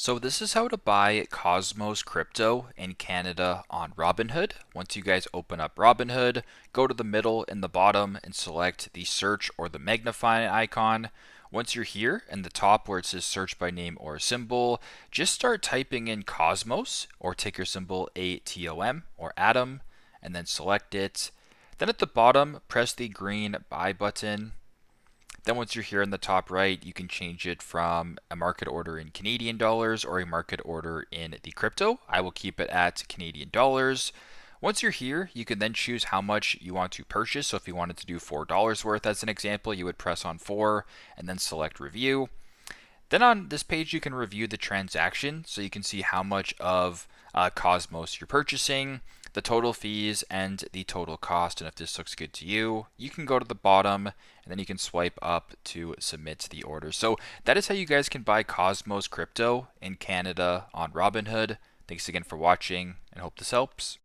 So this is how to buy Cosmos Crypto in Canada on Robinhood. Once you guys open up Robinhood, go to the middle in the bottom and select the search or the magnifying icon. Once you're here in the top where it says search by name or symbol, just start typing in Cosmos or take your symbol ATOM or Atom and then select it. Then at the bottom, press the green buy button. Then once you're here in the top right, you can change it from a market order in Canadian dollars or a market order in the crypto. I will keep it at Canadian dollars. Once you're here, you can then choose how much you want to purchase. So if you wanted to do $4 worth as an example, you would press on 4 and then select review. Then on this page, you can review the transaction so you can see how much of Cosmos you're purchasing, the total fees, and the total cost. And if this looks good to you, you can go to the bottom and then you can swipe up to submit the order. So that is how you guys can buy Cosmos Crypto in Canada on Robinhood. Thanks again for watching and hope this helps.